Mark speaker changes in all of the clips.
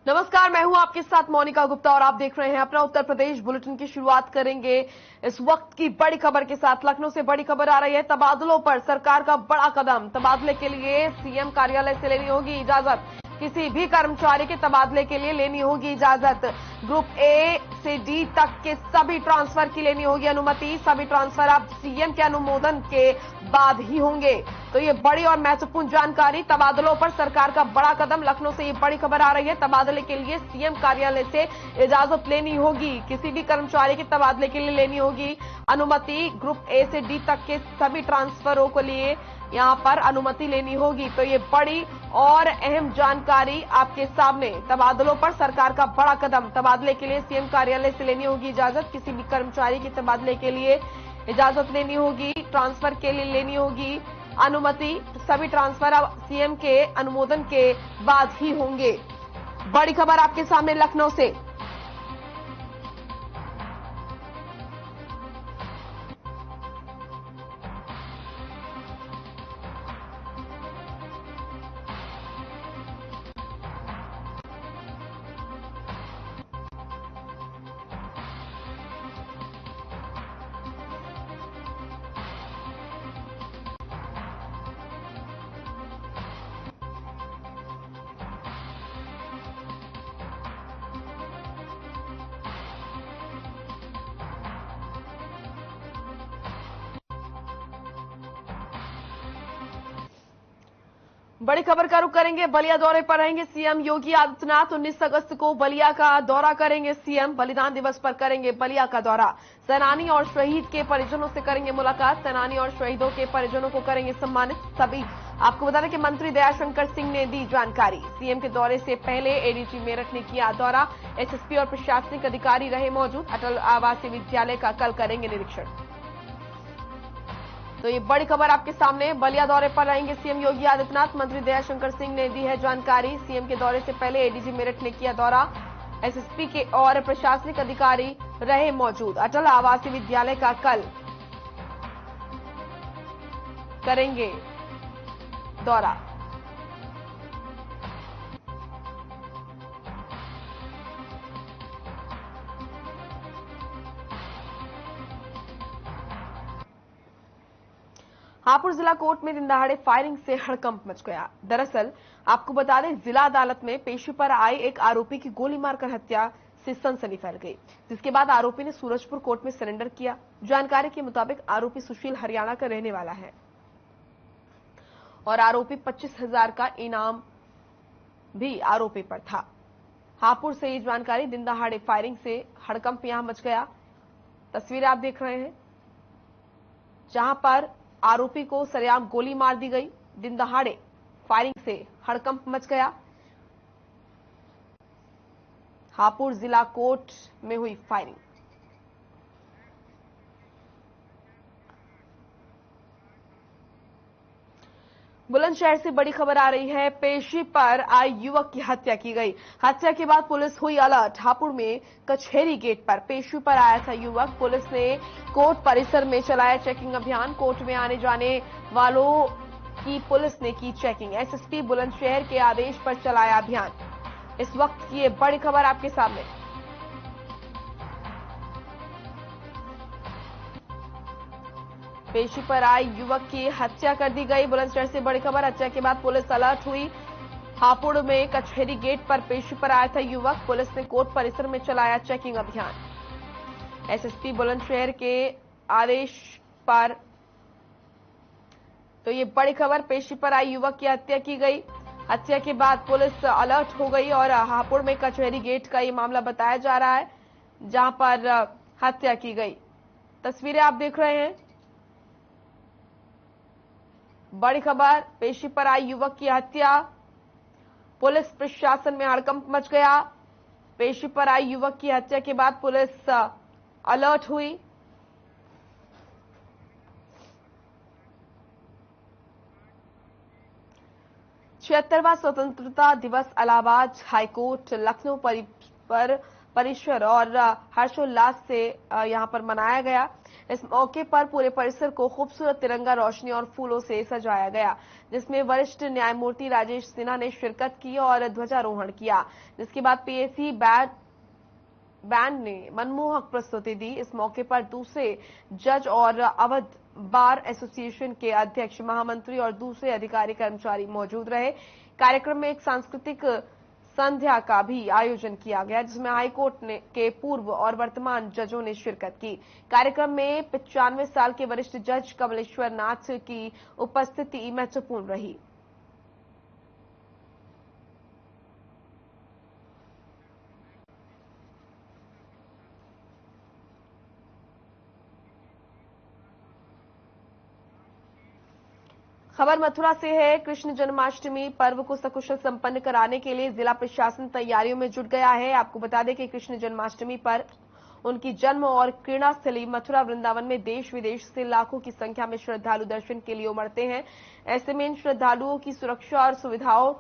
Speaker 1: नमस्कार, मैं हूं आपके साथ मोनिका गुप्ता और आप देख रहे हैं अपना उत्तर प्रदेश बुलेटिन की शुरुआत करेंगे इस वक्त की बड़ी खबर के साथ। लखनऊ से बड़ी खबर आ रही है, तबादलों पर सरकार का बड़ा कदम। तबादले के लिए सीएम कार्यालय से लेनी होगी इजाजत। किसी भी कर्मचारी के तबादले के लिए लेनी होगी इजाजत। ग्रुप ए से डी तक के सभी ट्रांसफर की लेनी होगी अनुमति। सभी ट्रांसफर अब सीएम के अनुमोदन के बाद ही होंगे। तो ये बड़ी और महत्वपूर्ण जानकारी, तबादलों पर सरकार का बड़ा कदम। लखनऊ से ये बड़ी खबर आ रही है, तबादले के लिए सीएम कार्यालय से इजाजत लेनी होगी। किसी भी कर्मचारी के तबादले के लिए लेनी होगी अनुमति। ग्रुप ए से डी तक के सभी ट्रांसफरों को लिए यहां पर अनुमति लेनी होगी। तो ये बड़ी और अहम जानकारी आपके सामने, तबादलों पर सरकार का बड़ा कदम। तबादले के लिए सीएम कार्यालय से लेनी होगी इजाजत। किसी भी कर्मचारी के तबादले के लिए इजाजत लेनी होगी, ट्रांसफर के लिए लेनी होगी अनुमति। सभी ट्रांसफर अब सीएम के अनुमोदन के बाद ही होंगे। बड़ी खबर आपके सामने लखनऊ से। बड़ी खबर का रुख करेंगे, बलिया दौरे पर रहेंगे सीएम योगी आदित्यनाथ। 19 अगस्त को बलिया का दौरा करेंगे सीएम। बलिदान दिवस पर करेंगे बलिया का दौरा। सेनानी और शहीद के परिजनों से करेंगे मुलाकात। सेनानी और शहीदों के परिजनों को करेंगे सम्मानित। सभी आपको बता दें कि मंत्री दयाशंकर सिंह ने दी जानकारी। सीएम के दौरे से पहले एडीजी मेरठ ने किया दौरा। एसएसपी और प्रशासनिक अधिकारी रहे मौजूद। अटल आवासीय विद्यालय का कल करेंगे निरीक्षण। तो ये बड़ी खबर आपके सामने, बलिया दौरे पर रहेंगे सीएम योगी आदित्यनाथ। मंत्री दयाशंकर सिंह ने दी है जानकारी। सीएम के दौरे से पहले एडीजी मेरठ ने किया दौरा। एसएसपी के और प्रशासनिक अधिकारी रहे मौजूद। अटल आवासीय विद्यालय का कल करेंगे दौरा। हापुड़ जिला कोर्ट में दिनदहाड़े फायरिंग से हड़कंप मच गया। दरअसल आपको बता दें, जिला अदालत में पेशी पर आए एक आरोपी की गोली मारकर हत्या से सनसनी फैल गई, जिसके बाद आरोपी ने सूरजपुर कोर्ट में सरेंडर किया। जानकारी के मुताबिक आरोपी सुशील हरियाणा का रहने वाला है और आरोपी 25,000 का इनाम भी आरोपी पर था। हापुड़ से ये जानकारी, दिनदहाड़े फायरिंग से हड़कंप यहां मच गया। तस्वीरें आप देख रहे हैं जहां पर आरोपी को सरेआम गोली मार दी गई। दिनदहाड़े फायरिंग से हड़कंप मच गया। हापुड़ जिला कोर्ट में हुई फायरिंग। बुलंदशहर से बड़ी खबर आ रही है, पेशी पर आए युवक की हत्या की गई। हत्या के बाद पुलिस हुई अलर्ट। हापुड़ में कचहरी गेट पर पेशी पर आया था युवक। पुलिस ने कोर्ट परिसर में चलाया चेकिंग अभियान। कोर्ट में आने जाने वालों की पुलिस ने की चेकिंग। एसएसपी बुलंदशहर के आदेश पर चलाया अभियान। इस वक्त की ये बड़ी खबर आपके सामने। पेशी पर आए युवक की हत्या कर दी गई। बुलंदशहर से बड़ी खबर, हत्या के बाद पुलिस अलर्ट हुई। हापुड़ में कचहरी गेट पर पेशी पर आया था युवक। पुलिस ने कोर्ट परिसर में चलाया चेकिंग अभियान। एसएसपी बुलंदशहर के आदेश पर तो ये बड़ी खबर, पेशी पर आए युवक की हत्या की गई। हत्या के बाद पुलिस अलर्ट हो गई और हापुड़ में कचहरी गेट का ये मामला बताया जा रहा है जहां पर हत्या की गई। तस्वीरें आप देख रहे हैं। बड़ी खबर, पेशी पर आई युवक की हत्या। पुलिस प्रशासन में हड़कंप मच गया। पेशी पर आई युवक की हत्या के बाद पुलिस अलर्ट हुई। छिहत्तरवां स्वतंत्रता दिवस इलाहाबाद हाईकोर्ट लखनऊ परिसर और हर्षोल्लास से यहां पर मनाया गया। इस मौके पर पूरे परिसर को खूबसूरत तिरंगा रोशनी और फूलों से सजाया गया, जिसमें वरिष्ठ न्यायमूर्ति राजेश सिन्हा ने शिरकत की और ध्वजारोहण किया, जिसके बाद पीएसी बैंड ने मनमोहक प्रस्तुति दी। इस मौके पर दूसरे जज और अवध बार एसोसिएशन के अध्यक्ष, महामंत्री और दूसरे अधिकारी कर्मचारी मौजूद रहे। कार्यक्रम में एक सांस्कृतिक संध्या का भी आयोजन किया गया, जिसमें हाईकोर्ट के पूर्व और वर्तमान जजों ने शिरकत की। कार्यक्रम में 95 साल के वरिष्ठ जज कमलेश्वर नाथ की उपस्थिति महत्वपूर्ण रही। खबर मथुरा से है। कृष्ण जन्माष्टमी पर्व को सकुशल संपन्न कराने के लिए जिला प्रशासन तैयारियों में जुट गया है। आपको बता दें कि कृष्ण जन्माष्टमी पर उनकी जन्म और क्रीड़ा स्थली मथुरा वृंदावन में देश विदेश से लाखों की संख्या में श्रद्धालु दर्शन के लिए उमड़ते हैं। ऐसे में इन श्रद्धालुओं की सुरक्षा और सुविधाओं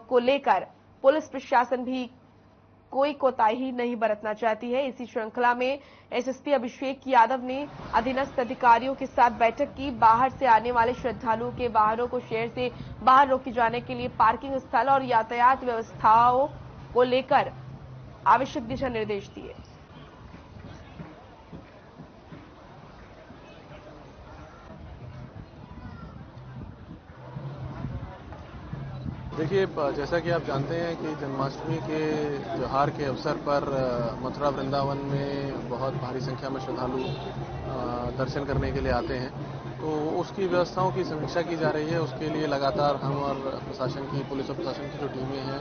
Speaker 1: को लेकर पुलिस प्रशासन भी कोई कोताही नहीं बरतना चाहती है। इसी श्रृंखला में एसएसपी अभिषेक यादव ने अधीनस्थ अधिकारियों के साथ बैठक की। बाहर से आने वाले श्रद्धालुओं के वाहनों को शहर से बाहर रोके जाने के लिए पार्किंग स्थल और यातायात व्यवस्थाओं को लेकर आवश्यक दिशा निर्देश दिए।
Speaker 2: देखिए, जैसा कि आप जानते हैं कि जन्माष्टमी के त्यौहार के अवसर पर मथुरा वृंदावन में बहुत भारी संख्या में श्रद्धालु दर्शन करने के लिए आते हैं, तो उसकी व्यवस्थाओं की समीक्षा की जा रही है। उसके लिए लगातार हम और प्रशासन की, पुलिस और प्रशासन की जो टीमें हैं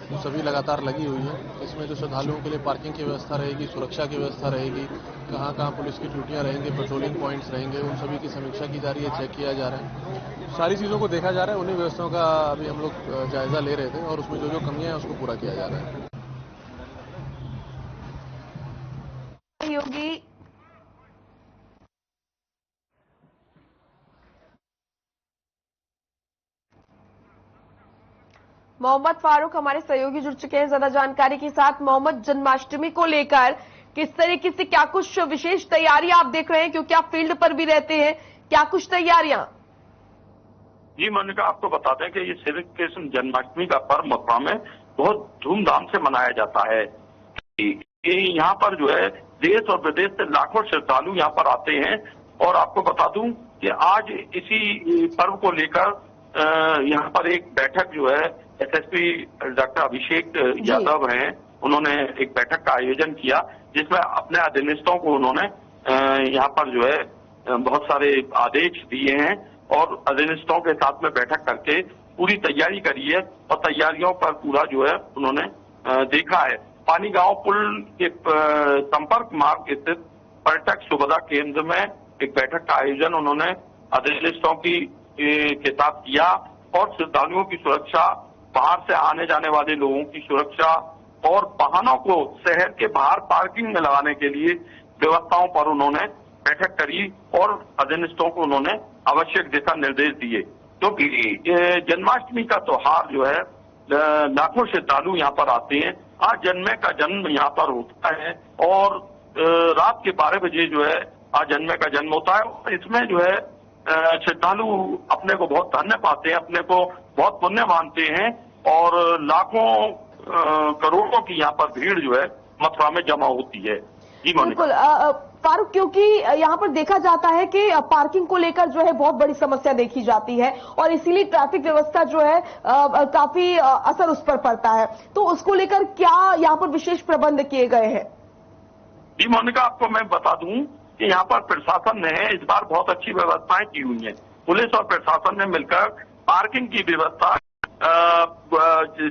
Speaker 2: वो सभी लगातार लगी हुई हैं। इसमें जो श्रद्धालुओं के लिए पार्किंग की व्यवस्था रहेगी, सुरक्षा की व्यवस्था रहेगी, कहाँ कहाँ पुलिस की ड्यूटियाँ रहेंगी, पेट्रोलिंग पॉइंट्स रहेंगे, उन सभी की समीक्षा की जा रही है, चेक किया जा रहा है। सारी चीज़ों को देखा जा रहा है। उन्हीं व्यवस्थाओं का अभी हम लोग जायजा ले रहे थे और उसमें जो जो कमियां हैं उसको पूरा किया जा रहा है।
Speaker 1: योगी मोहम्मद फारूक हमारे सहयोगी जुड़ चुके हैं ज्यादा जानकारी के साथ। मोहम्मद, जन्माष्टमी को लेकर किस तरीके से क्या कुछ विशेष तैयारियां आप देख रहे हैं, क्योंकि आप फील्ड पर भी रहते हैं, क्या कुछ तैयारियां?
Speaker 3: जी मोनिका, आपको बता दें कि ये श्री कृष्ण जन्माष्टमी का पर्व मथुरा में बहुत धूमधाम से मनाया जाता है। यहाँ पर जो है देश और विदेश से लाखों श्रद्धालु यहाँ पर आते हैं। और आपको बता दूं कि आज इसी पर्व को लेकर यहाँ पर एक बैठक जो है एसएसपी डॉक्टर अभिषेक यादव हैं, उन्होंने एक बैठक का आयोजन किया, जिसमें अपने अधीनस्थों को उन्होंने यहाँ पर जो है बहुत सारे आदेश दिए हैं और अधीनस्थों के साथ में बैठक करके पूरी तैयारी करी है और तैयारियों पर पूरा जो है उन्होंने देखा है। पानी गांव पुल के संपर्क मार्ग स्थित पर्यटक सुविधा केंद्र में एक बैठक का आयोजन उन्होंने अधीनस्थों के साथ किया और श्रद्धालुओं की सुरक्षा, बाहर से आने जाने वाले लोगों की सुरक्षा और वाहनों को शहर के बाहर पार्किंग में लगाने के लिए व्यवस्थाओं पर उन्होंने बैठक करी और अधीनस्थों को उन्होंने आवश्यक दिशा निर्देश दिए। क्योंकि जन्माष्टमी का त्योहार जो है लाखों श्रद्धालु यहाँ पर आते हैं। आज जन्मे का जन्म यहाँ पर होता है और रात के 12 बजे जो है आज जन्मे का जन्म होता है। और इसमें जो है श्रद्धालु अपने को बहुत धन्य पाते हैं, अपने को बहुत पुण्य मानते हैं और लाखों करोड़ों की यहाँ पर भीड़ जो है मथुरा में जमा होती है। जी
Speaker 1: बिल्कुल फारूक, क्योंकि यहाँ पर देखा जाता है कि पार्किंग को लेकर जो है बहुत बड़ी समस्या देखी जाती है और इसीलिए ट्रैफिक व्यवस्था जो है काफी असर उस पर पड़ता है, तो उसको लेकर क्या यहाँ पर विशेष प्रबंध किए गए हैं?
Speaker 3: जी मोनिका, आपको मैं बता दूं कि यहाँ पर प्रशासन ने इस बार बहुत अच्छी व्यवस्थाएं की हुई हैं। पुलिस और प्रशासन ने मिलकर पार्किंग की व्यवस्था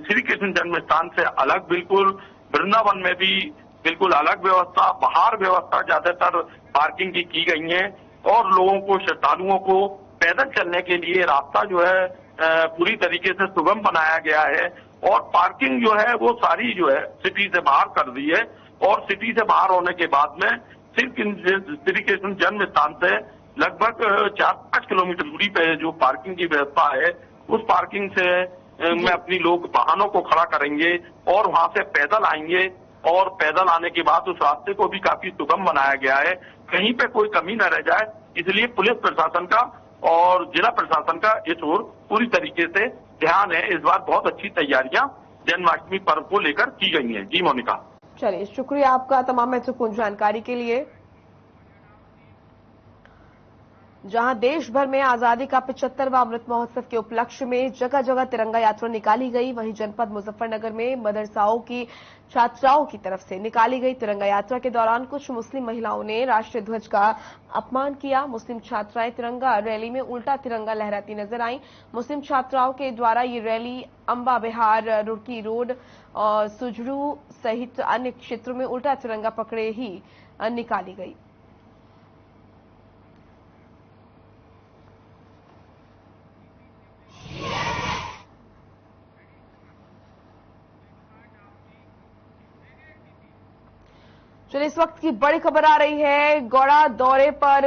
Speaker 3: श्री कृष्ण जन्म स्थान से अलग, बिल्कुल वृंदावन में भी बिल्कुल अलग व्यवस्था, बाहर व्यवस्था ज्यादातर पार्किंग की गई है और लोगों को, श्रद्धालुओं को पैदल चलने के लिए रास्ता जो है पूरी तरीके से सुगम बनाया गया है और पार्किंग जो है वो सारी जो है सिटी से बाहर कर दी है और सिटी से बाहर होने के बाद में श्री कृष्ण जन्म स्थान से लगभग 4-5 किलोमीटर दूरी पे जो पार्किंग की व्यवस्था है उस पार्किंग से में अपनी लोग वाहनों को खड़ा करेंगे और वहां से पैदल आएंगे और पैदल आने के बाद उस रास्ते को भी काफी सुगम बनाया गया है, कहीं पे कोई कमी न रह जाए, इसलिए पुलिस प्रशासन का और जिला प्रशासन का इस ओर पूरी तरीके से ध्यान है। इस बार बहुत अच्छी तैयारियां जन्माष्टमी पर्व को लेकर की गई हैं। जी मोनिका।
Speaker 1: चलिए, शुक्रिया आपका तमाम महत्वपूर्ण जानकारी के लिए। जहां देश भर में आजादी का 75वां अमृत महोत्सव के उपलक्ष्य में जगह जगह तिरंगा यात्रा निकाली गई, वहीं जनपद मुजफ्फरनगर में मदरसाओं की छात्राओं की तरफ से निकाली गई तिरंगा यात्रा के दौरान कुछ मुस्लिम महिलाओं ने राष्ट्रीय ध्वज का अपमान किया। मुस्लिम छात्राएं तिरंगा रैली में उल्टा तिरंगा लहराती नजर आईं। मुस्लिम छात्राओं के द्वारा ये रैली अंबा बिहार, रुड़की रोड और सुजरू सहित अन्य क्षेत्रों में उल्टा तिरंगा पकड़े ही निकाली गई। चलिए, इस वक्त की बड़ी खबर आ रही है। गौड़ा दौरे पर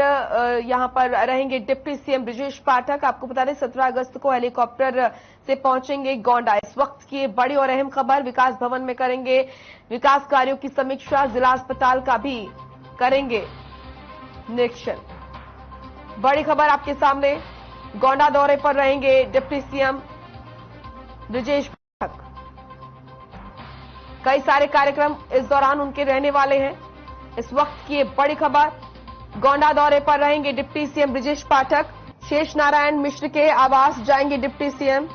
Speaker 1: यहां पर रहेंगे डिप्टी सीएम ब्रजेश पाठक। आपको बता दें 17 अगस्त को हेलीकॉप्टर से पहुंचेंगे गोंडा। इस वक्त की बड़ी और अहम खबर, विकास भवन में करेंगे विकास कार्यों की समीक्षा, जिला अस्पताल का भी करेंगे निरीक्षण। बड़ी खबर आपके सामने, गोंडा दौरे पर रहेंगे डिप्टी सीएम ब्रजेश पाठक। कई सारे कार्यक्रम इस दौरान उनके रहने वाले हैं। इस वक्त की बड़ी खबर, गोंडा दौरे पर रहेंगे डिप्टी सीएम ब्रजेश पाठक। शेष नारायण मिश्र के आवास जाएंगे डिप्टी सीएम।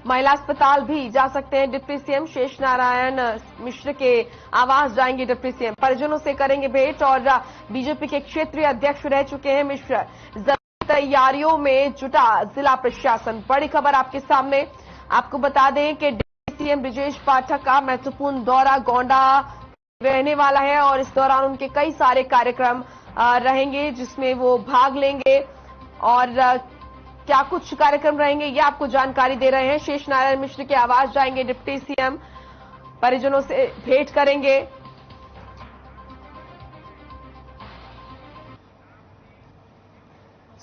Speaker 1: महिला अस्पताल भी जा सकते हैं डिप्टी सीएम। शेष नारायण मिश्र के आवास जाएंगे डिप्टी सीएम। परिजनों से करेंगे भेंट और बीजेपी के क्षेत्रीय अध्यक्ष रह चुके हैं मिश्र। जरूरी तैयारियों में जुटा जिला प्रशासन। बड़ी खबर आपके सामने, आपको बता दें कि डिप्टी सीएम ब्रजेश पाठक का महत्वपूर्ण दौरा गोंडा रहने वाला है और इस दौरान उनके कई सारे कार्यक्रम रहेंगे जिसमें वो भाग लेंगे। और क्या कुछ कार्यक्रम रहेंगे ये आपको जानकारी दे रहे हैं। शेष नारायण मिश्र के आवास जाएंगे डिप्टी सीएम, परिजनों से भेंट करेंगे।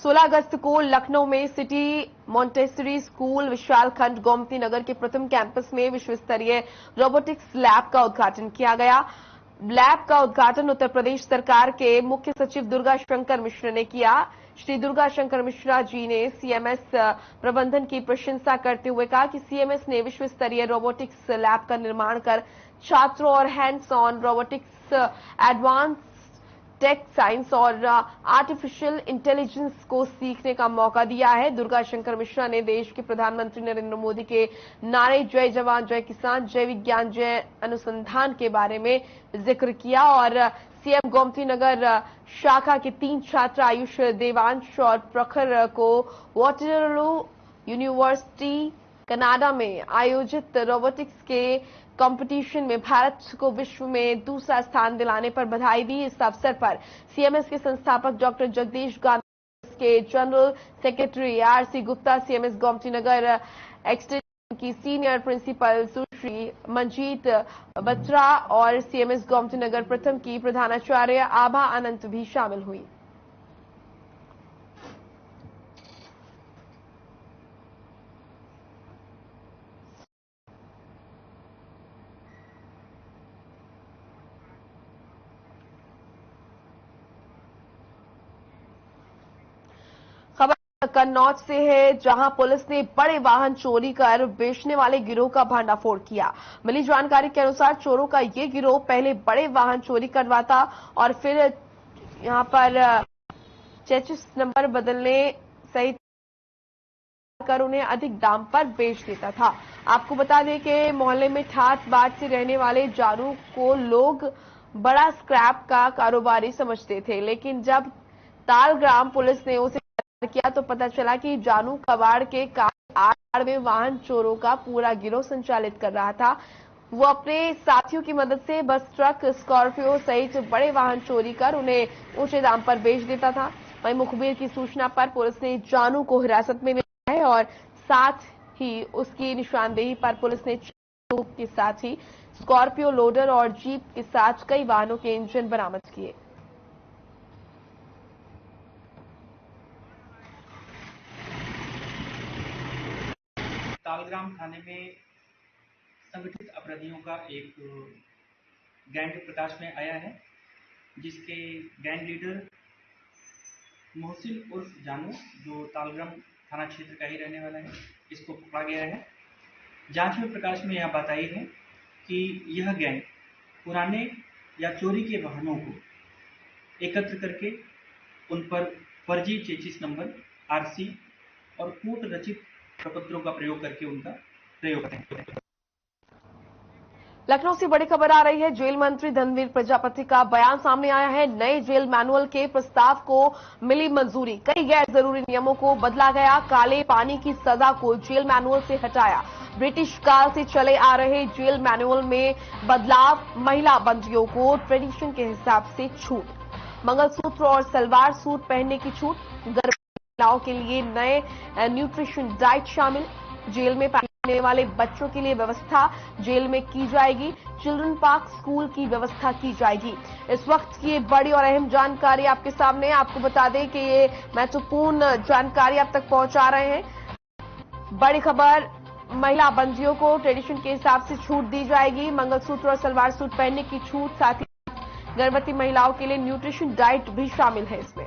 Speaker 1: सोलह अगस्त को लखनऊ में city Montessori school Vishalkhand Gomti Nagar के प्रथम कैंपस में विश्व स्तरीय रोबोटिक्स लैब का उद्घाटन किया गया। लैब का उद्घाटन उत्तर प्रदेश सरकार के मुख्य सचिव दुर्गा शंकर मिश्र ने किया। श्री दुर्गा शंकर मिश्रा जी ने सीएमएस प्रबंधन की प्रशंसा करते हुए कहा कि सीएमएस ने विश्व स्तरीय रोबोटिक्स लैब का निर्माण कर छात्रों और hands on robotics, advance tech science और आर्टिफिशियल इंटेलिजेंस को सीखने का मौका दिया है। दुर्गा शंकर मिश्रा ने देश के प्रधानमंत्री नरेंद्र मोदी के नारे जय जवान जय किसान, जय विज्ञान जय अनुसंधान के बारे में जिक्र किया और सीएम गोमती नगर शाखा के 3 छात्र आयुष, देवांश और प्रखर को वाटरलू यूनिवर्सिटी कनाडा में आयोजित रोबोटिक्स के कंपटीशन में भारत को विश्व में दूसरा स्थान दिलाने पर बधाई दी। इस अवसर पर सीएमएस के संस्थापक डॉक्टर जगदीश गांधी के general secretary RC Gupta, CMS Gomti Nagar extension की सीनियर प्रिंसिपल सुश्री मंजीत बत्रा और सीएमएस गोमती नगर प्रथम की प्रधानाचार्य आभा अनंत भी शामिल हुई। कन्नौज से है, जहां पुलिस ने बड़े वाहन चोरी कर बेचने वाले गिरोह का भंडाफोड़ किया। मिली जानकारी के अनुसार चोरों का ये गिरोह पहले बड़े वाहन चोरी करवाता और फिर यहां पर चेचिस नंबर बदलने सहित कर उन्हें अधिक दाम पर बेच देता था। आपको बता दें कि मोहल्ले में ठाठ बाट से रहने वाले जानू को लोग बड़ा स्क्रैप का कारोबारी समझते थे, लेकिन जब तालग्राम पुलिस ने उसे किया तो पता चला कि जानू कबाड़ के आड़ में वाहन चोरों का पूरा गिरोह संचालित कर रहा था। वो अपने साथियों की मदद से बस, ट्रक, स्कॉर्पियो सहित बड़े वाहन चोरी कर उन्हें ऊंचे दाम पर बेच देता था। वहीं मुखबिर की सूचना पर पुलिस ने जानू को हिरासत में लिया है और साथ ही उसकी निशानदेही पर पुलिस ने के साथ ही स्कॉर्पियो लोडर और जीप के साथ कई वाहनों के इंजन बरामद किए।
Speaker 4: तालग्राम थाने में संगठित अपराधियों का एक गैंग प्रकाश में आया है, जिसके गैंग लीडर मोहसिन उर्फ जानू, जो तालग्राम थाना क्षेत्र का ही रहने वाला है, इसको पकड़ा गया है। जांच में प्रकाश में यह बात आई है कि यह गैंग पुराने या चोरी के वाहनों को एकत्र करके उन पर फर्जी चेचिस नंबर, आरसी और कूट रचित प्रपत्रों का प्रयोग करके उनका प्रयोग करते हैं।
Speaker 1: लखनऊ से बड़ी खबर आ रही है। जेल मंत्री धर्मवीर प्रजापति का बयान सामने आया है। नए जेल मैनुअल के प्रस्ताव को मिली मंजूरी। कई गैर जरूरी नियमों को बदला गया। काले पानी की सजा को जेल मैनुअल से हटाया। ब्रिटिश काल से चले आ रहे जेल मैनुअल में बदलाव। महिला बंदियों को ट्रेडिशन के हिसाब से छूट। मंगलसूत्र और सलवार सूट पहनने की छूट। गर्भवती महिलाओं के लिए नए न्यूट्रिशन डाइट शामिल। जेल में पाने वाले बच्चों के लिए व्यवस्था जेल में की जाएगी। चिल्ड्रन पार्क स्कूल की व्यवस्था की जाएगी। इस वक्त की ये बड़ी और अहम जानकारी आपके सामने। आपको बता दें कि ये महत्वपूर्ण जानकारी आप तक पहुंचा रहे हैं। बड़ी खबर, महिला बंदियों को ट्रेडिशन के हिसाब से छूट दी जाएगी। मंगलसूत्र और सलवार सूट पहनने की छूट, साथ ही गर्भवती महिलाओं के लिए न्यूट्रिशन डाइट भी शामिल है इसमें।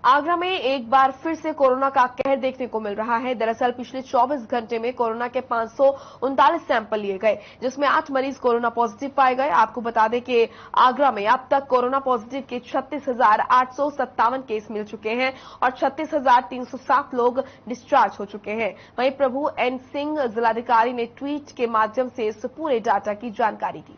Speaker 1: आगरा में एक बार फिर से कोरोना का कहर देखने को मिल रहा है। दरअसल पिछले 24 घंटे में कोरोना के 539 सैंपल लिए गए, जिसमें 8 मरीज कोरोना पॉजिटिव पाए गए। आपको बता दें कि आगरा में अब तक कोरोना पॉजिटिव के 36,857 केस मिल चुके हैं और 36,307 लोग डिस्चार्ज हो चुके हैं। वहीं प्रभु एन सिंह जिलाधिकारी ने ट्वीट के माध्यम से इस पूरे डाटा की जानकारी दी।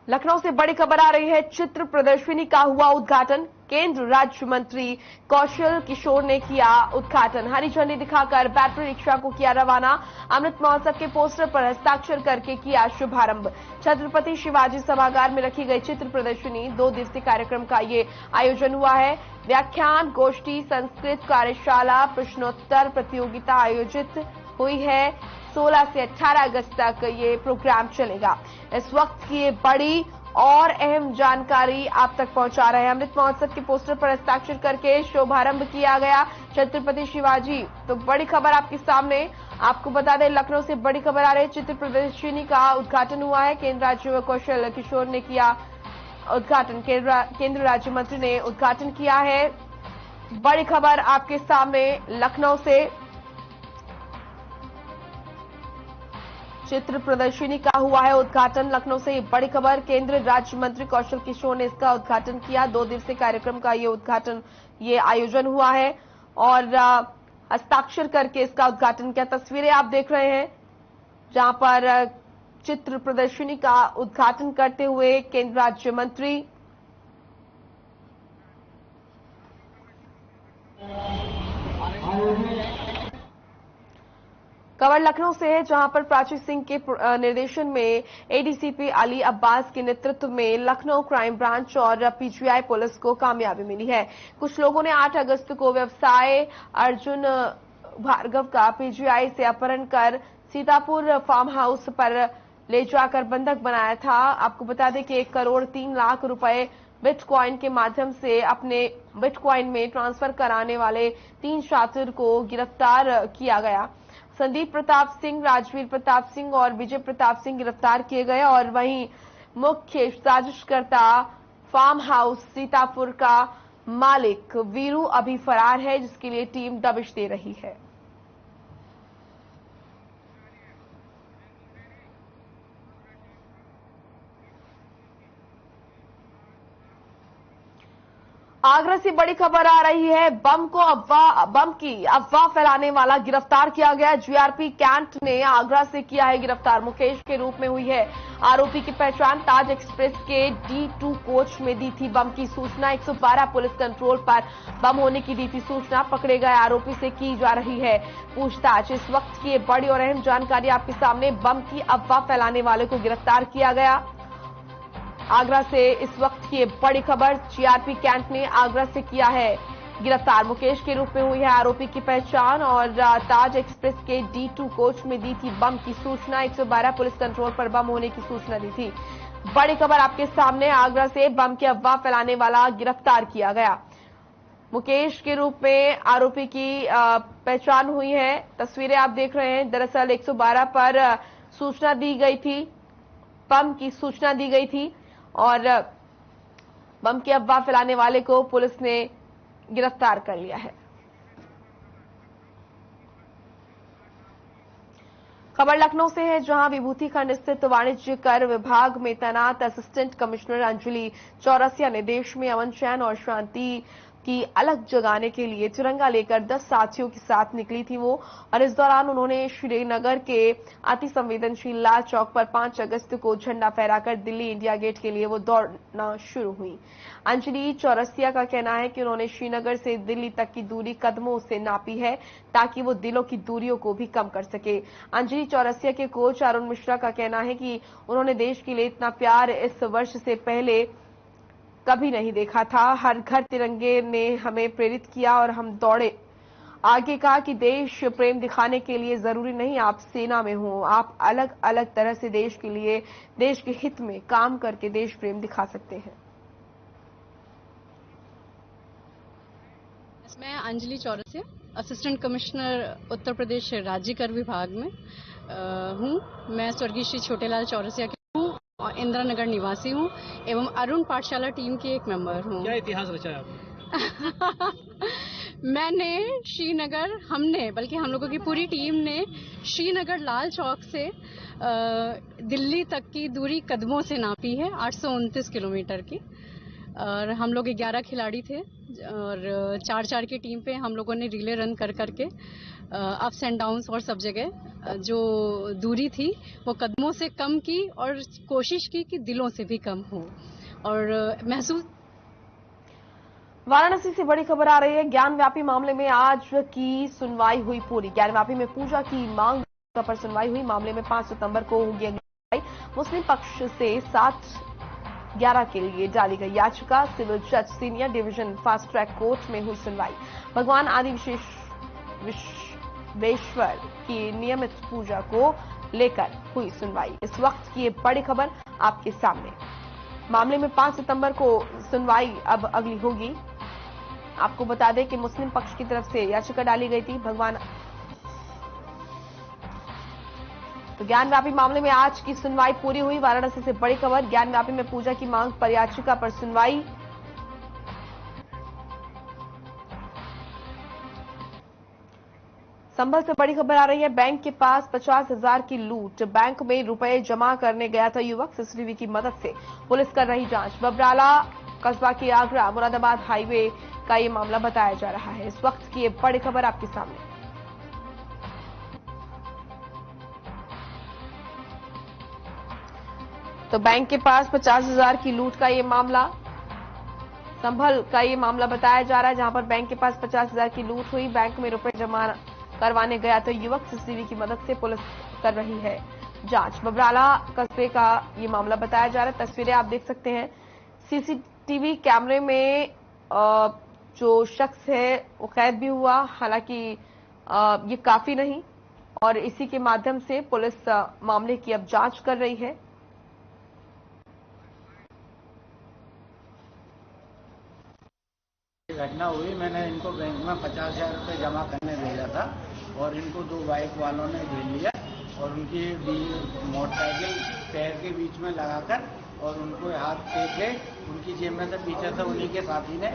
Speaker 1: लखनऊ से बड़ी खबर आ रही है। चित्र प्रदर्शनी का हुआ उद्घाटन। केंद्र राज्य मंत्री कौशल किशोर ने किया उद्घाटन। हरी झंडी दिखाकर बैटरी रिक्शा को किया रवाना। अमृत महोत्सव के पोस्टर पर हस्ताक्षर करके किया शुभारंभ। छत्रपति शिवाजी सभागार में रखी गई चित्र प्रदर्शनी 2 दिवसीय कार्यक्रम का ये आयोजन हुआ है। व्याख्यान, गोष्ठी, संस्कृत कार्यशाला, प्रश्नोत्तर प्रतियोगिता आयोजित हुई है। 16 से 18 अगस्त तक ये प्रोग्राम चलेगा। इस वक्त की ये बड़ी और अहम जानकारी आप तक पहुंचा रहे हैं। अमृत महोत्सव के पोस्टर पर हस्ताक्षर करके शुभारंभ किया गया छत्रपति शिवाजी। तो बड़ी खबर आपके सामने। आपको बता दें, लखनऊ से बड़ी खबर आ रही है। चित्र प्रदर्शनी का उद्घाटन हुआ है। केंद्र राज्य कौशल किशोर ने किया उद्घाटन। केंद्र राज्य मंत्री ने उद्घाटन किया है। बड़ी खबर आपके सामने लखनऊ से। चित्र प्रदर्शनी का हुआ है उद्घाटन। लखनऊ से बड़ी खबर। केंद्र राज्य मंत्री कौशल किशोर ने इसका उद्घाटन किया। 2 दिवसीय कार्यक्रम का ये आयोजन हुआ है और हस्ताक्षर करके इसका उद्घाटन किया। तस्वीरें आप देख रहे हैं जहां पर चित्र प्रदर्शनी का उद्घाटन करते हुए केंद्र राज्य मंत्री। खबर लखनऊ से है, जहां पर प्राची सिंह के निर्देशन में एडीसीपी अली अब्बास के नेतृत्व में लखनऊ क्राइम ब्रांच और पीजीआई पुलिस को कामयाबी मिली है। कुछ लोगों ने 8 अगस्त को व्यवसाय अर्जुन भार्गव का पीजीआई से अपहरण कर सीतापुर फार्म हाउस पर ले जाकर बंधक बनाया था। आपको बता दें कि 1 करोड़ 3 लाख रुपए बिटकॉइन के माध्यम से अपने बिटकॉइन में ट्रांसफर कराने वाले 3 शातिर को गिरफ्तार किया गया। संदीप प्रताप सिंह, राजवीर प्रताप सिंह और विजय प्रताप सिंह गिरफ्तार किए गए और वहीं मुख्य साजिशकर्ता फार्म हाउस सीतापुर का मालिक वीरू अभी फरार है, जिसके लिए टीम दबिश दे रही है। आगरा से बड़ी खबर आ रही है। बम की अफवाह फैलाने वाला गिरफ्तार किया गया। जीआरपी कैंट ने आगरा से किया है गिरफ्तार। मुकेश के रूप में हुई है आरोपी की पहचान। ताज एक्सप्रेस के D2 कोच में दी थी बम की सूचना। 112 पुलिस कंट्रोल पर बम होने की दी थी सूचना। पकड़े गए आरोपी से की जा रही है पूछताछ। इस वक्त की बड़ी और अहम जानकारी आपके सामने। बम की अफवाह फैलाने वाले को गिरफ्तार किया गया। आगरा से इस वक्त की बड़ी खबर। जीआरपी कैंट ने आगरा से किया है गिरफ्तार। मुकेश के रूप में हुई है आरोपी की पहचान और ताज एक्सप्रेस के D2 कोच में दी थी बम की सूचना। 112 पुलिस कंट्रोल पर बम होने की सूचना दी थी। बड़ी खबर आपके सामने। आगरा से बम की अफवाह फैलाने वाला गिरफ्तार किया गया। मुकेश के रूप में आरोपी की पहचान हुई है। तस्वीरें आप देख रहे हैं। दरअसल 112 पर सूचना दी गई थी, बम की सूचना दी गई थी और बम की अफवाह फैलाने वाले को पुलिस ने गिरफ्तार कर लिया है। खबर लखनऊ से है, जहां विभूति खंड स्थित वाणिज्य कर विभाग में तैनात असिस्टेंट कमिश्नर अंजलि चौरसिया ने देश में अमन चैन और शांति की अलग जगाने के लिए तिरंगा लेकर 10 साथियों के साथ निकली थी वो। और इस दौरान उन्होंने श्रीनगर के अति संवेदनशील लाल चौक पर 5 अगस्त को झंडा फहराकर दिल्ली इंडिया गेट के लिए वो दौड़ना शुरू हुई। अंजलि चौरसिया का कहना है कि उन्होंने श्रीनगर से दिल्ली तक की दूरी कदमों से नापी है ताकि वो दिलों की दूरियों को भी कम कर सके। अंजलि चौरसिया के कोच अरुण मिश्रा का कहना है कि उन्होंने देश के लिए इतना प्यार इस वर्ष से पहले कभी नहीं देखा था। हर घर तिरंगे ने हमें प्रेरित किया और हम दौड़े। आगे कहा कि देश प्रेम दिखाने के लिए जरूरी नहीं आप सेना में हो, आप अलग अलग तरह से देश के लिए, देश के हित में काम करके देश प्रेम दिखा सकते हैं।
Speaker 5: मैं अंजलि चौरसिया, असिस्टेंट कमिश्नर उत्तर प्रदेश राज्य कर विभाग में हूँ। मैं स्वर्गीय श्री छोटेलाल चौरसिया की हूँ और इंदिरा नगर निवासी हूँ एवं अरुण पाठशाला टीम की एक मेंबर हूँ।
Speaker 6: क्या इतिहास रचा है आपने?
Speaker 5: मैंने श्रीनगर, बल्कि हम लोगों की पूरी टीम ने श्रीनगर लाल चौक से दिल्ली तक की दूरी कदमों से नापी है, 829 किलोमीटर की। और हम लोग 11 खिलाड़ी थे और 4-4 की टीम पे हम लोगों ने रिले रन कर करके अप्स एंड डाउन्स और सब जगह जो दूरी थी वो कदमों से कम की और कोशिश की कि दिलों से भी कम हो और महसूस।
Speaker 1: वाराणसी से बड़ी खबर आ रही है। ज्ञानव्यापी मामले में आज की सुनवाई हुई पूरी। ज्ञानव्यापी में पूजा की मांग पर सुनवाई हुई। मामले में 5 सितंबर को होगी अगली सुनवाई। मुस्लिम पक्ष से 7/11 के लिए डाली गई याचिका। सिविल जज senior division fast track court में हुई सुनवाई। भगवान आदि विश्वेश्वर की नियमित पूजा को लेकर हुई सुनवाई। इस वक्त की ये बड़ी खबर आपके सामने। मामले में 5 सितंबर को सुनवाई अब अगली होगी। आपको बता दें कि मुस्लिम पक्ष की तरफ से याचिका डाली गई थी। तो ज्ञानव्यापी मामले में आज की सुनवाई पूरी हुई। वाराणसी से बड़ी खबर। ज्ञानव्यापी में पूजा की मांग पर याचिका पर सुनवाई। संभल से बड़ी खबर आ रही है। बैंक के पास 50,000 की लूट। बैंक में रुपए जमा करने गया था युवक। सीसीटीवी की मदद से पुलिस कर रही जांच। बबराला कस्बा के आगरा मुरादाबाद हाईवे का ये मामला बताया जा रहा है। इस वक्त की ये बड़ी खबर आपके सामने। तो बैंक के पास 50,000 की लूट का ये मामला, संभल का ये मामला बताया जा रहा है, जहां पर बैंक के पास 50,000 की लूट हुई। बैंक में रुपए जमा करवाने गया तो युवक। सीसीटीवी की मदद से पुलिस कर रही है जांच। बबराला कस्बे का ये मामला बताया जा रहा है। तस्वीरें आप देख सकते हैं। सीसीटीवी कैमरे में जो शख्स है वो कैद भी हुआ। हालांकि ये काफी नहीं और इसी के माध्यम से पुलिस मामले की अब जांच कर रही है।
Speaker 7: घटना हुई, मैंने इनको बैंक में 50,000 रुपये जमा करने भेजा था और इनको 2 बाइक वालों ने घेर लिया और उनकी मोटरसाइकिल पैर के बीच में लगाकर और उनको हाथ के उनकी जेब में से पीछे से उन्हीं के साथी ने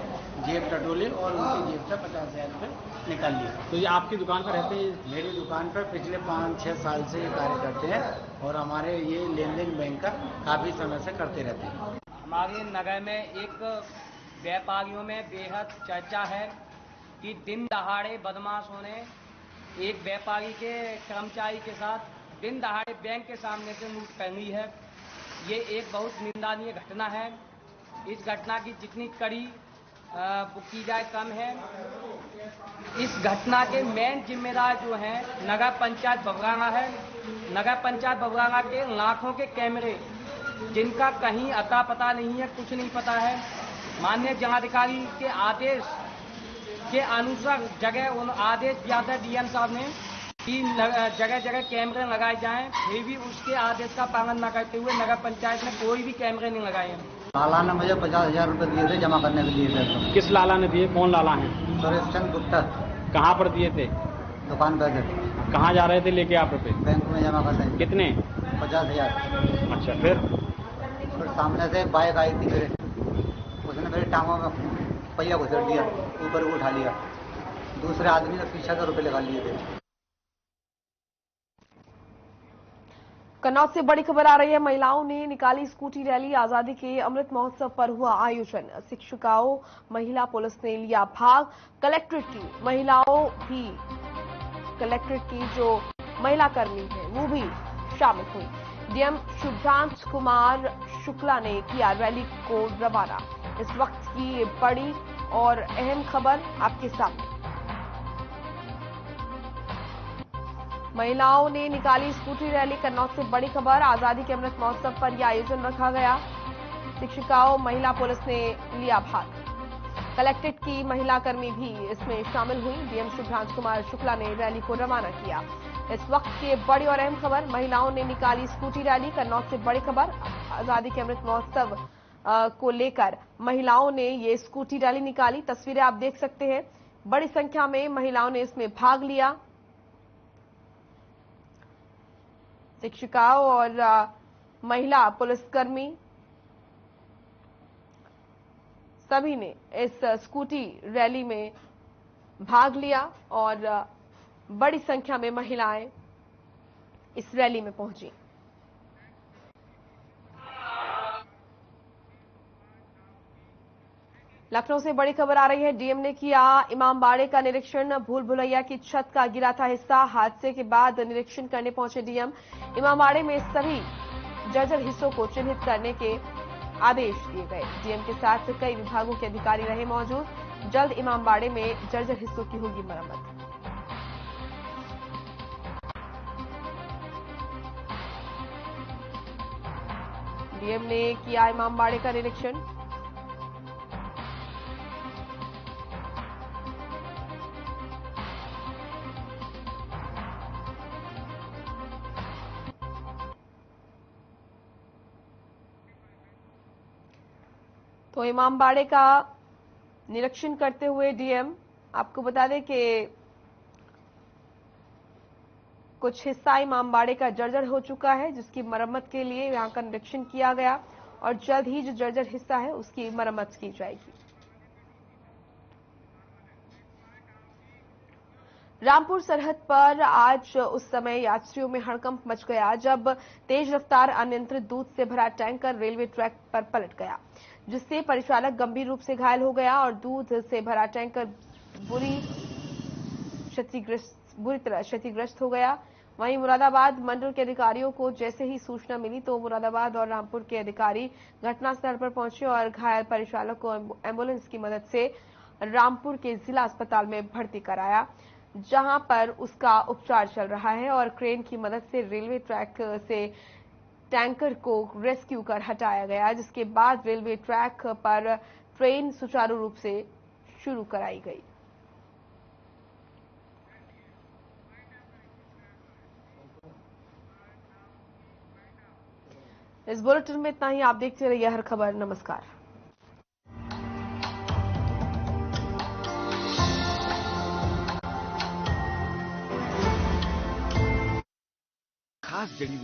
Speaker 7: जेब टटोली और उनकी जेब से 50,000 रुपये निकाल लिए।
Speaker 6: तो ये आपकी दुकान पर रहते हैं?
Speaker 7: मेरी दुकान पर पिछले 5-6 साल से ये कार्य करते हैं और हमारे ये लेन देन बैंक का काफ़ी समय से करते रहते हैं।
Speaker 8: हमारे नगर में एक व्यापारियों में बेहद चर्चा है कि दिन दहाड़े बदमाशों ने एक व्यापारी के कर्मचारी के साथ दिन दहाड़े बैंक के सामने से लूट पहनी है। ये एक बहुत निंदनीय घटना है। इस घटना की जितनी कड़ी की जाए कम है। इस घटना के मेन जिम्मेदार जो हैं नगर पंचायत बबराना है। नगर पंचायत बबराना के लाखों के कैमरे जिनका कहीं अता पता नहीं है, कुछ नहीं पता है। माननीय जिलाधिकारी के आदेश के अनुसार उन आदेश दिया था डीएम साहब ने कि जगह जगह कैमरे लगाए जाएं, फिर भी उसके आदेश का पालन न करते हुए नगर पंचायत ने कोई भी कैमरे नहीं लगाए हैं।
Speaker 7: लाला ने मुझे 50,000 रुपए दिए थे जमा करने के लिए थे।
Speaker 6: किस लाला ने दिए? कौन लाला है?
Speaker 7: सुरेश चंद गुप्ता।
Speaker 6: कहाँ पर दिए थे?
Speaker 7: दुकान पर थे।
Speaker 6: कहाँ जा रहे थे लेके आप रुपए?
Speaker 7: बैंक में जमा करने।
Speaker 6: कितने?
Speaker 7: 50,000।
Speaker 6: अच्छा, फिर
Speaker 7: सामने से एक बाइक आई थी, उसने मेरे टांगों में पहिया घुसेड़ दिया, ऊपर को उठा लिया। दूसरे आदमी ने पीछे से रुपए लगा लिए थे।
Speaker 1: कन्नौज से बड़ी खबर आ रही है। महिलाओं ने निकाली स्कूटी रैली। आजादी के अमृत महोत्सव पर हुआ आयोजन। शिक्षिकाओं, महिला पुलिस ने लिया भाग। कलेक्ट्रेट की जो महिला कर्मी है वो भी शामिल हुई। डीएम शुभ्रांश कुमार शुक्ला ने किया रैली को रवाना। इस वक्त की बड़ी और अहम खबर आपके सामने। महिलाओं ने निकाली स्कूटी रैली। कन्नौज से बड़ी खबर। आजादी के अमृत महोत्सव पर यह आयोजन रखा गया। शिक्षिकाओं, महिला पुलिस ने लिया भाग। कलेक्ट्रेट की महिला कर्मी भी इसमें शामिल हुई। डीएम शुभ्रांश कुमार शुक्ला ने रैली को रवाना किया। इस वक्त की बड़ी और अहम खबर। महिलाओं ने निकाली स्कूटी रैली। कन्नौज से बड़ी खबर। आजादी के अमृत महोत्सव को लेकर महिलाओं ने ये स्कूटी रैली निकाली। तस्वीरें आप देख सकते हैं। बड़ी संख्या में महिलाओं ने इसमें भाग लिया। शिक्षिकाओं और महिला पुलिसकर्मी सभी ने इस स्कूटी रैली में भाग लिया और बड़ी संख्या में महिलाएं इस रैली में पहुंची। लखनऊ से बड़ी खबर आ रही है। डीएम ने किया इमामबाड़े का निरीक्षण। भूल भुलैया की छत का गिरा था हिस्सा। हादसे के बाद निरीक्षण करने पहुंचे डीएम। इमामबाड़े में सभी जर्जर हिस्सों को चिन्हित करने के आदेश दिए गए। डीएम के साथ कई विभागों के अधिकारी रहे मौजूद। जल्द इमामबाड़े में जर्जर हिस्सों की होगी मरम्मत। डीएम ने किया इमामबाड़े का निरीक्षण। तो इमामबाड़े का निरीक्षण करते हुए डीएम, आपको बता दें कि कुछ हिस्सा इमामबाड़े का जर्जर हो चुका है, जिसकी मरम्मत के लिए यहां का निरीक्षण किया गया और जल्द ही जो जर्जर हिस्सा है उसकी मरम्मत की जाएगी। रामपुर सरहद पर आज उस समय यात्रियों में हड़कंप मच गया जब तेज रफ्तार अनियंत्रित दूध से भरा टैंकर रेलवे ट्रैक पर पलट गया, जिससे परिचालक गंभीर रूप से घायल हो गया और दूध से भरा टैंकर बुरी तरह क्षतिग्रस्त हो गया। वहीं मुरादाबाद मंडल के अधिकारियों को जैसे ही सूचना मिली तो मुरादाबाद और रामपुर के अधिकारी घटनास्थल पर पहुंचे और घायल परिचालक को एम्बुलेंस की मदद से रामपुर के जिला अस्पताल में भर्ती कराया, जहां पर उसका उपचार चल रहा है और क्रेन की मदद से रेलवे ट्रैक से टैंकर को रेस्क्यू कर हटाया गया, जिसके बाद रेलवे ट्रैक पर ट्रेन सुचारू रूप से शुरू कराई गई। इस बुलेटिन में इतना ही। आप देखते रहिए हर खबर। नमस्कार।
Speaker 9: खास जड़ी